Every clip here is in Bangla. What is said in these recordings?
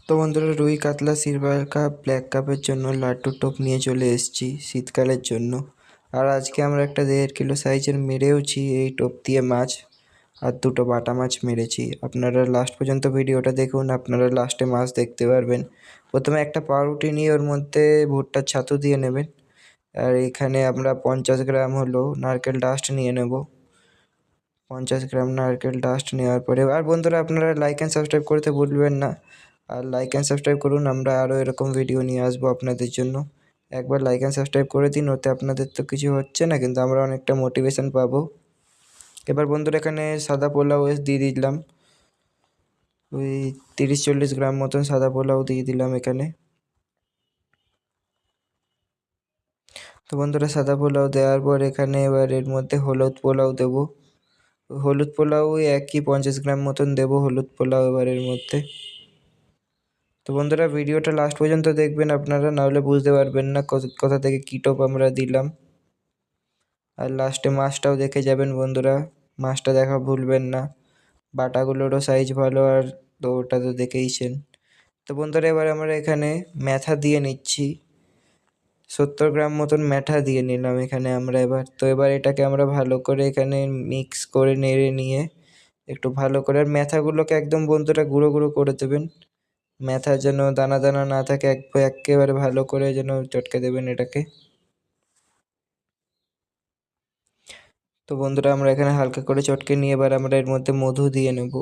তো বন্ধুরা, রুই কাতলা সিলভার কাপ ব্ল্যাক কাপের জন্য লাড্ডুর টোপ নিয়ে চলে এসেছি শীতকালের জন্য। আর আজকে আমরা একটা 1.5 কিলো সাইজের মেরেওছি এই টোপ দিয়ে মাছ, আর দুটো বাটা মাছ মেরেছি। আপনারা লাস্ট পর্যন্ত ভিডিওটা দেখুন, আপনারা লাস্টে মাছ দেখতে পারবেন। প্রথমে একটা পাউরুটি নিয়ে ওর মধ্যে ভুট্টার ছাতু দিয়ে নেবেন। আর এখানে আমরা 50 গ্রাম হলো নারকেল ডাস্ট নিয়ে নেব। 50 গ্রাম নারকেল ডাস্ট নেওয়ার পরে, আর বন্ধুরা আপনারা লাইক অ্যান্ড সাবস্ক্রাইব করতে ভুলবেন না। আর লাইক অ্যান্ড সাবস্ক্রাইব করুন, আমরা আরও এরকম ভিডিও নিয়ে আসবো আপনাদের জন্য। একবার লাইক অ্যান্ড সাবস্ক্রাইব করে দিন, ওতে আপনাদের তো কিছু হচ্ছে না, কিন্তু আমরা অনেকটা মোটিভেশন পাবো। এবার বন্ধুরা এখানে সাদা পোলাও দিয়ে দিলাম, ওই 30-40 গ্রাম মতন সাদা পোলাও দিয়ে দিলাম এখানে। তো বন্ধুরা সাদা পোলাও দেওয়ার পর এখানে এবার এর মধ্যে হলুদ পোলাও দেবো। হলুদ পোলাও ওই একই 50 গ্রাম মতন দেবো হলুদ পোলাও এবার এর মধ্যে। তো বন্ধুরা ভিডিওটা লাস্ট পর্যন্ত দেখবেন আপনারা, নাহলে বুঝতে পারবেন না কোথা থেকে কী টোপ আমরা দিলাম। আর লাস্টে মাছটাও দেখে যাবেন বন্ধুরা, মাছটা দেখা ভুলবেন না। বাটাগুলোরও সাইজ ভালো, আর তো ওটা তো দেখেইছেন। তো বন্ধুরা এবার আমরা এখানে ম্যাথা দিয়ে নিচ্ছি, 70 গ্রাম মতন ম্যাথা দিয়ে নিলাম এখানে আমরা এবার। তো এবার এটাকে আমরা ভালো করে এখানে মিক্স করে নেড়ে নিয়ে একটু ভালো করে, আর ম্যাথাগুলোকে একদম বন্ধুরা গুঁড়ো গুঁড়ো করে দেবেন। ম্যাথা যেন দানা দানা না থাকে, একেবারে ভালো করে যেন চটকে দেবেন এটাকে। তো বন্ধুরা আমরা এখানে হালকা করে চটকে নিয়ে এবার আমরা এর মধ্যে মধু দিয়ে নেব।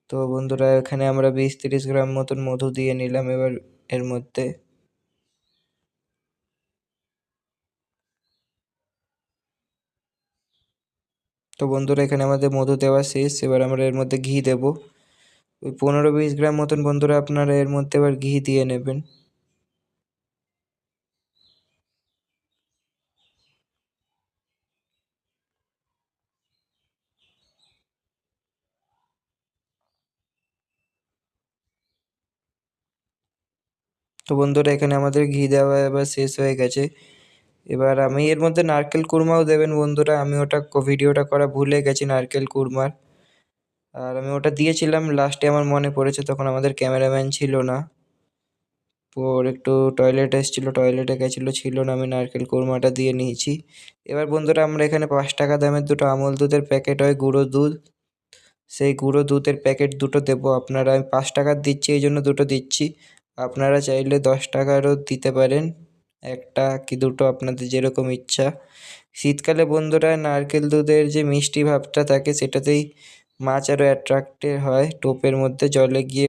তো বন্ধুরা এখানে আমরা 20-30 গ্রাম মতন মধু দিয়ে নিলাম এবার এর মধ্যে। তো বন্ধুরা এখানে আমাদের মধু দেওয়া শেষ, এবার আমরা এর মধ্যে ঘি দেব। ওই 15-20 গ্রাম মতন বন্ধুরা আপনারা এর মধ্যে এবার ঘি দিয়ে নেবেন। তো বন্ধুরা এখানে আমাদের ঘি দেওয়া এবার শেষ হয়ে গেছে। এবার আমি এর মধ্যে নারকেল কুরমাও দেবেন বন্ধুরা, আমি ওটা ভিডিওটা করা ভুলে গেছি নারকেল কুরমার। আর আমি ওটা দিয়েছিলাম লাস্টে, আমার মনে পড়েছে, তখন আমাদের ক্যামেরাম্যান ছিল না। ওর একটু টয়লেট এসেছিলো, টয়লেটে গেছিলো, ছিল না। আমি নারকেল কোরমাটা দিয়ে নিয়েছি। এবার বন্ধুরা আমরা এখানে 5 টাকা দামের দুটো আমুল দুধের প্যাকেট হয়, গুঁড়ো দুধ, সেই গুঁড়ো দুধের প্যাকেট দুটো দেবো আপনারা। আমি 5 টাকার দিচ্ছি এই জন্য দুটো দিচ্ছি, আপনারা চাইলে 10 টাকারও দিতে পারেন, একটা কি দুটো আপনাদের যেরকম ইচ্ছা। শীতকালে বন্ধুরা নারকেল দুধের যে মিষ্টি ভাবটা থাকে সেটাতেই মাছ আরও অ্যাট্রাক্টেড হয় টোপের মধ্যে, জলে গিয়ে